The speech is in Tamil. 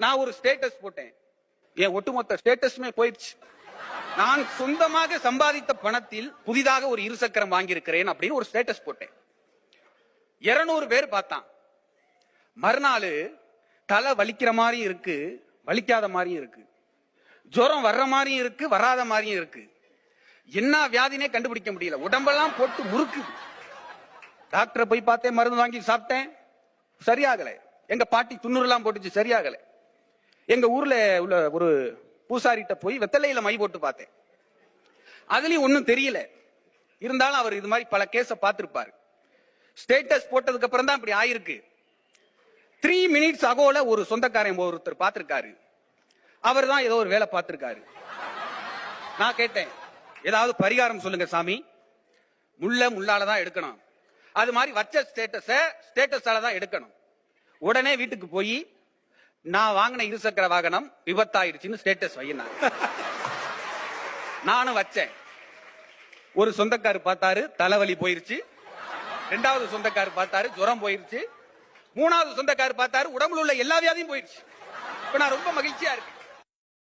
நான் ஒரு ஸ்டேட்டஸ் போட்டேன். என் ஒட்டுமொத்த ஸ்டேட்டஸுமே போயிடுச்சு. நான் சொந்தமாக சம்பாதித்த பணத்தில் புதிதாக ஒரு இருசக்கரம் வாங்கியிருக்கிறேன் அப்படின்னு ஒரு ஸ்டேட்டஸ் போட்டேன். 200 பேர் பார்த்தான். மறுநாள் தலை வலிக்கிற மாதிரியும் இருக்கு, வலிக்காத மாதிரியும் இருக்கு, ஜுரம் வர்ற மாதிரியும் இருக்கு, வராத மாதிரியும் இருக்கு. என்ன வியாதினே கண்டுபிடிக்க முடியல. உடம்பெல்லாம் போட்டு முறுக்கு. டாக்டரை போய் பார்த்தேன், மருந்து வாங்கி சாப்பிட்டேன், சரியாகல. எங்க பாட்டி துண்ணூறுலாம் போட்டுச்சு, சரியாகல. எங்க ஊர்ல உள்ள ஒரு பூசாரிட்ட போய் வெத்தலையில மை போட்டு பார்த்தேன், அதுலயும் ஒன்னும் தெரியல. இருந்தாலும் அவர் இது மாதிரி பல கேஸ பார்த்திருப்பாரு. ஸ்டேட்டஸ் போட்டதுக்கு அப்புறம் தான் இப்படி ஆயிருக்கு. 3 minutes அகோல ஒரு சொந்தக்காரன் ஒருத்தர் பார்த்திருக்காரு. அவர் தான் ஏதோ ஒரு வேலை பார்த்திருக்காரு. நான் கேட்டேன், ஏதாவது பரிகாரம் சொல்லுங்க சாமி. முள்ளால தான் எடுக்கணும், அது மாதிரி வச்ச ஸ்டேட்டஸால தான் எடுக்கணும். உடனே வீட்டுக்கு போய் நான் வாங்கின இருசக்கர வாகனம் விபத்தாயிருச்சுன்னு ஸ்டேட்டஸ் வையினார். நானும் வச்சேன். ஒரு சொந்தக்காரு பார்த்தாரு, தலைவலி போயிருச்சு. 2வது சொந்தக்காரு பார்த்தாரு, ஜுரம் போயிருச்சு. 3வது சொந்தக்காரு பார்த்தாரு, உடம்புல உள்ள எல்லா வியாதியும் போயிருச்சு. இப்ப நான் ரொம்ப மகிழ்ச்சியா இருக்கேன்.